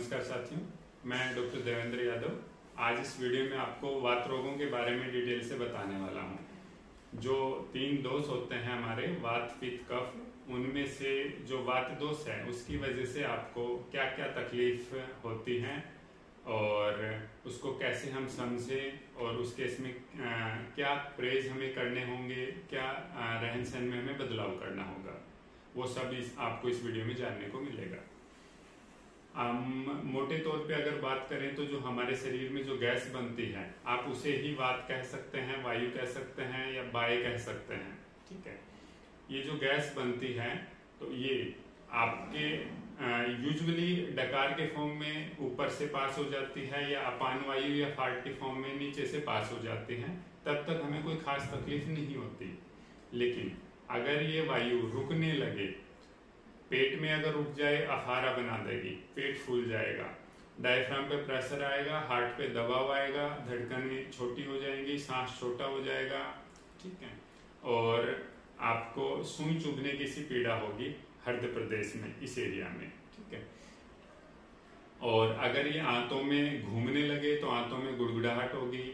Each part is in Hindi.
नमस्कार साथियों, मैं डॉक्टर देवेंद्र यादव आज इस वीडियो में आपको वात रोगों के बारे में डिटेल से बताने वाला हूँ। जो 3 दोष होते हैं हमारे वात पित्त कफ, उनमें से जो वात दोष है उसकी वजह से आपको क्या क्या तकलीफ होती हैं और उसको कैसे हम समझें और उस केस में क्या परहेज हमें करने होंगे, क्या रहन सहन में हमें बदलाव करना होगा, वो सब आपको इस वीडियो में जानने को मिलेगा। मोटे तौर पे अगर बात करें तो जो हमारे शरीर में जो गैस बनती है आप उसे ही वात कह सकते हैं, वायु कह सकते हैं या वाय कह सकते हैं। ठीक है, ये जो गैस बनती है तो ये आपके यूजुअली डकार के फॉर्म में ऊपर से पास हो जाती है या अपान वायु या फार्ट के फॉर्म में नीचे से पास हो जाती है। तब तक हमें कोई खास तकलीफ नहीं होती। लेकिन अगर ये वायु रुकने लगे, पेट में अगर रुक जाए अफारा बना देगी, पेट फूल जाएगा, डायफ्राम पे प्रेशर आएगा, हार्ट पे दबाव आएगा, धड़कनें छोटी हो जाएंगी, सांस छोटा हो जाएगा। ठीक है, और आपको सुई चुभने की सी पीड़ा होगी हृदय प्रदेश में, इस एरिया में। ठीक है, और अगर ये आंतों में घूमने लगे तो आंतों में गुड़गुड़ाहट होगी,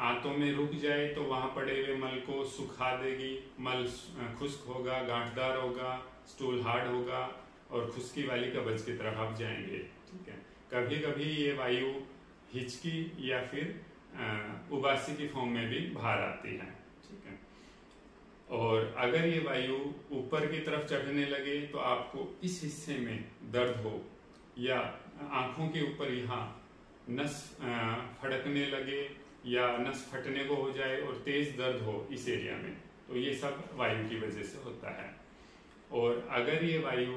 आंतों में रुक जाए तो वहां पड़े हुए मल को सुखा देगी, मल खुश्क होगा, गांठदार होगा, स्टूल हार्ड होगा और खुश्की वाली कब्ज की तरफ आप जाएंगे। ठीक है, कभी कभी ये वायु हिचकी या फिर उबासी की फॉर्म में भी बाहर आती है। ठीक है, और अगर ये वायु ऊपर की तरफ चढ़ने लगे तो आपको इस हिस्से में दर्द हो या आंखों के ऊपर यहाँ नस फड़कने लगे या नस फटने को हो जाए और तेज दर्द हो इस एरिया में, तो ये सब वायु की वजह से होता है। और अगर ये वायु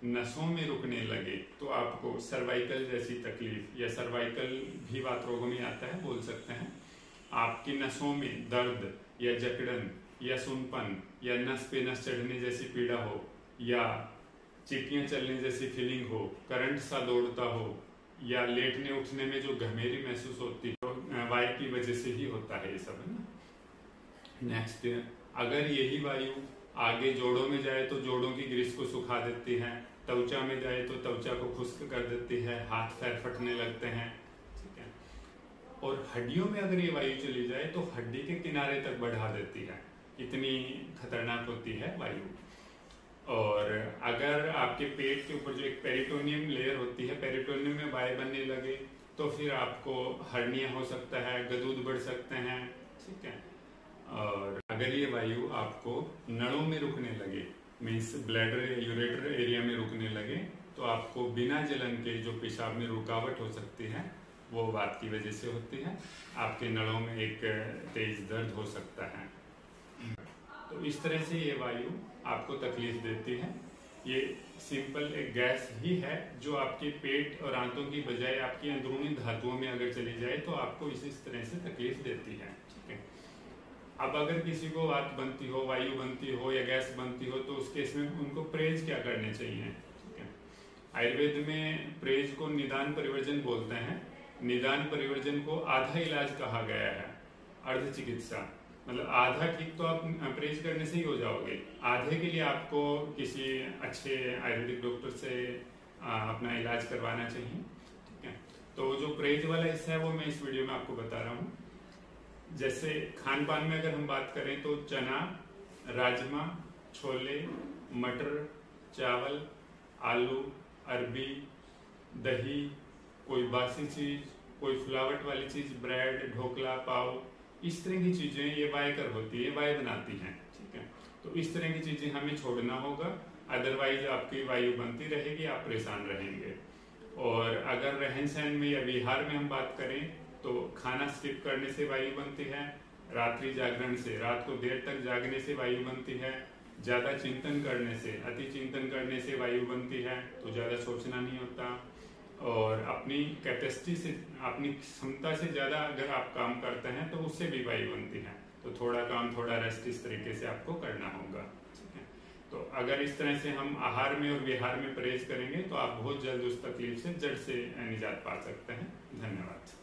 नसों में रुकने लगे तो आपको सर्वाइकल जैसी तकलीफ या सर्वाइकल भी वात रोगों में आता है, बोल सकते हैं। आपकी नसों में दर्द या जकड़न या सुनपन या नस पे नस चढ़ने जैसी पीड़ा हो या चीटियां चलने जैसी फीलिंग हो, करंट सा दौड़ता हो या लेटने उठने में जो घमेरी महसूस होती है, तो वायु की वजह से ही होता है ये सब, है ना। नेक्स्ट, अगर यही वायु आगे जोड़ों में जाए तो जोड़ों की ग्रीस को सुखा देती है, त्वचा में जाए तो त्वचा को खुश्क कर देती है, हाथ पैर फटने लगते हैं। ठीक है, और हड्डियों में अगर ये वायु चली जाए तो हड्डी के किनारे तक बढ़ा देती है, इतनी खतरनाक होती है वायु। और अगर आपके पेट के ऊपर जो एक पेरिटोनियम लेयर होती है, पेरिटोनियम में वायु बनने लगे तो फिर आपको हर्निया हो सकता है, गदूद बढ़ सकते हैं। ठीक है, और अगर ये वायु आपको नड़ों में रुकने लगे, मीन्स ब्लैडर या यूरेटर एरिया में रुकने लगे, तो आपको बिना जलन के जो पेशाब में रुकावट हो सकती है वो वात की वजह से होती है। आपके नड़ों में एक तेज दर्द हो सकता है। तो इस तरह से ये वायु आपको तकलीफ देती है। ये सिंपल एक गैस ही है जो आपके पेट और आंतों की बजाय आपकी अंदरूनी धातुओं में अगर चली जाए तो आपको इस तरह से तकलीफ देती है। ठीक है, अब अगर किसी को वात बनती हो, वायु बनती हो या गैस बनती हो तो उस केस में उनको परहेज क्या करने चाहिए। ठीक है, आयुर्वेद में परहेज को निदान परिवर्जन बोलते हैं। निदान परिवर्जन को आधा इलाज कहा गया है, अर्ध चिकित्सा। मतलब आधा ठीक तो आप परहेज करने से ही हो जाओगे, आधे के लिए आपको किसी अच्छे आयुर्वेदिक डॉक्टर से अपना इलाज करवाना चाहिए। ठीक है, तो जो परहेज वाला हिस्सा है वो मैं इस वीडियो में आपको बता रहा हूँ। जैसे खान पान में अगर हम बात करें तो चना, राजमा, छोले, मटर, चावल, आलू, अरबी, दही, कोई बासी चीज, कोई फुलावट वाली चीज, ब्रेड, ढोकला, पाव, इस तरह की चीजें ये वायकर होती है, वायु बनाती हैं। ठीक है, तो इस तरह की चीजें हमें छोड़ना होगा, अदरवाइज आपकी वायु बनती रहेगी, आप परेशान रहेंगे। और अगर रहन सहन में या विहार में हम बात करें तो खाना स्किप करने से वायु बनती है, रात्रि जागरण से, रात को देर तक जागने से वायु बनती है, ज्यादा चिंतन करने से, अति चिंतन करने से वायु बनती है, तो ज्यादा सोचना नहीं होता। और अपनी कैपेसिटी से, अपनी क्षमता से ज्यादा अगर आप काम करते हैं तो उससे भी वायु बनती है। तो थोड़ा काम थोड़ा रेस्ट इस तरीके से आपको करना होगा। ठीक है, तो अगर इस तरह से हम आहार में और विहार में परहेज करेंगे तो आप बहुत जल्द उस तकलीफ से जड़ से निजात पा सकते हैं। धन्यवाद।